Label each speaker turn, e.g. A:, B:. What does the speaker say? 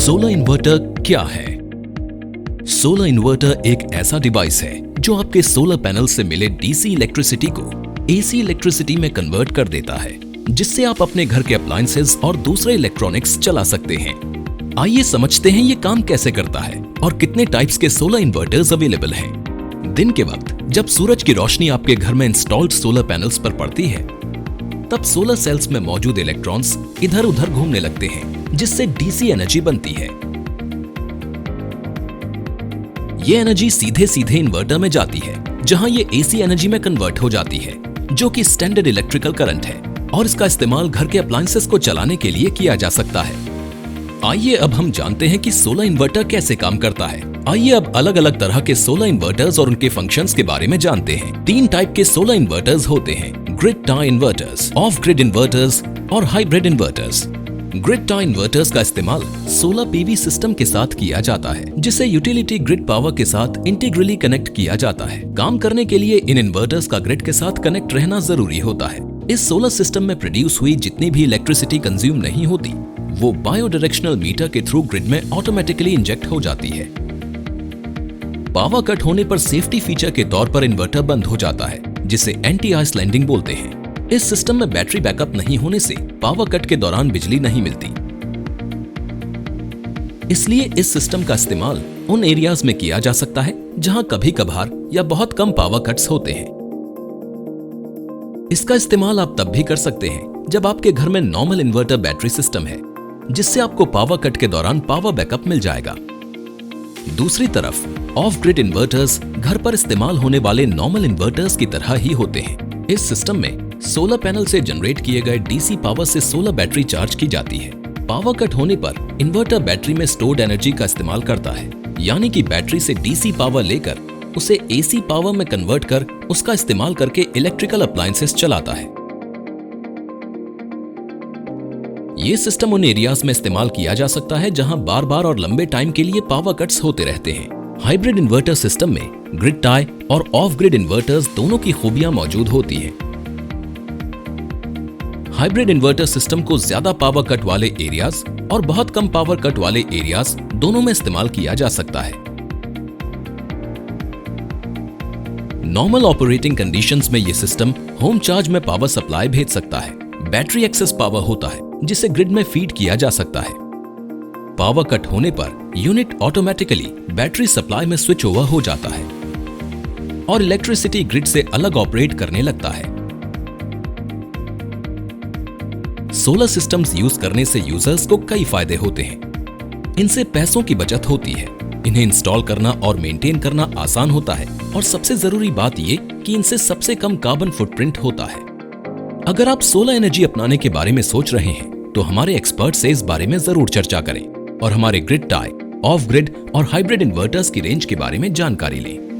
A: Solar inverter क्या है? Solar inverter एक ऐसा डिवाइस है जो आपके सोलर पैनल से मिले डीसी इलेक्ट्रिसिटी को एसी इलेक्ट्रिसिटी में कन्वर्ट कर देता है, जिससे आप अपने घर के अप्लायंसेस और दूसरे इलेक्ट्रॉनिक्स चला सकते हैं। आइए समझते हैं ये काम कैसे करता है और कितने टाइप्स के सोलर इन्वर्टर्स अवेलेबल हैं। दिन के वक्त जब सूरज की रोशनी आपके घर में इंस्टॉल्ड सोलर पैनल्स पर पड़ती है, तब सोलर सेल्स में मौजूद इलेक्ट्रॉन्स इधर उधर घूमने लगते हैं, जिससे डीसी एनर्जी बनती है। ये एनर्जी सीधे सीधे इन्वर्टर में जाती है, जहां ये एसी एनर्जी में कन्वर्ट हो जाती है, जो कि स्टैंडर्ड इलेक्ट्रिकल करंट है, और इसका इस्तेमाल घर के अप्लायंसेस को चलाने के लिए किया जा सकता है। आइए अब हम जानते हैं कि सोलर इन्वर्टर कैसे काम करता है। आइए अब अलग अलग तरह के सोलर इन्वर्टर्स और उनके फंक्शंस के बारे में जानते हैं। 3 टाइप के सोलर इन्वर्टर्स होते हैं: grid tie inverters, off grid inverters और hybrid inverters. Grid tie inverters का इस्तेमाल सोलर पीवी सिस्टम के साथ किया जाता है, जिसे यूटिलिटी ग्रिड पावर के साथ इंटीग्रली कनेक्ट किया जाता है। काम करने के लिए इन इन्वर्टर्स का ग्रिड के साथ कनेक्ट रहना जरूरी होता है। इस सोलर सिस्टम में प्रोड्यूस हुई जितनी भी इलेक्ट्रिसिटी कंज्यूम नहीं होती, वो बायो डायरेक्शनल मीटर के थ्रू ग्रिड में ऑटोमेटिकली इंजेक्ट हो जाती है। पावर कट होने पर सेफ्टी फीचर के तौर पर इन्वर्टर बंद हो जाता है, जिसे एंटी आइसलैंडिंग बोलते हैं। इस सिस्टम में बैटरी बैकअप नहीं होने से पावर कट के दौरान बिजली नहीं मिलती। इसलिए इस सिस्टम का इस्तेमाल उन एरियाज में किया जा सकता है जहां कभी कभार या बहुत कम पावर कट्स होते हैं। इसका इस्तेमाल आप तब भी कर सकते हैं जब आपके घर में नॉर्मल इन्वर्टर बैटरी सिस्टम है, जिससे आपको पावर कट के दौरान पावर बैकअप मिल जाएगा। दूसरी तरफ ऑफ ग्रिड इन्वर्टर्स घर पर इस्तेमाल होने वाले नॉर्मल इन्वर्टर्स की तरह ही होते हैं। इस सिस्टम में सोलर पैनल से जनरेट किए गए डीसी पावर से सोलर बैटरी चार्ज की जाती है। पावर कट होने पर इन्वर्टर बैटरी में स्टोर्ड एनर्जी का इस्तेमाल करता है, यानी कि बैटरी से डीसी पावर लेकर उसे एसी पावर में कन्वर्ट कर उसका इस्तेमाल करके इलेक्ट्रिकल अप्लायंसेस चलाता है। ये सिस्टम उन एरियाज में इस्तेमाल किया जा सकता है जहां बार बार और लंबे टाइम के लिए पावर कट्स होते रहते हैं। हाइब्रिड इन्वर्टर सिस्टम में ग्रिड टाई और ऑफ ग्रिड इन्वर्टर्स दोनों की खूबियां मौजूद होती हैं। हाइब्रिड इन्वर्टर सिस्टम को ज्यादा पावर कट वाले एरियाज और बहुत कम पावर कट वाले एरियाज दोनों में इस्तेमाल किया जा सकता है। नॉर्मल ऑपरेटिंग कंडीशंस में यह सिस्टम होम चार्ज में पावर सप्लाई भेज सकता है। बैटरी एक्सेस पावर होता है, जिसे ग्रिड में फीड किया जा सकता है। पावर कट होने per unit automatically battery supply में स्विच ओवर हो जाता है और इलेक्ट्रिसिटी ग्रिड से अलग ऑपरेट करने लगता है। सोलर सिस्टम्स यूज करने से यूजर्स को कई फायदे होते हैं। इनसे पैसों की बचत होती है, इन्हें इंस्टॉल करना और मेंटेन करना आसान होता है, और सबसे जरूरी बात ये कि इनसे सबसे कम कार्बन फुटप्रिंट होता है। अगर आप सोलर एनर्जी अपनाने के बारे में सोच रहे हैं, तो हमारे एक्सपर्ट से इस बारे में जरूर चर्चा करें और हमारे ग्रिड टाई, ऑफ ग्रिड और हाइब्रिड इन्वर्टर्स की रेंज के बारे में जानकारी लें।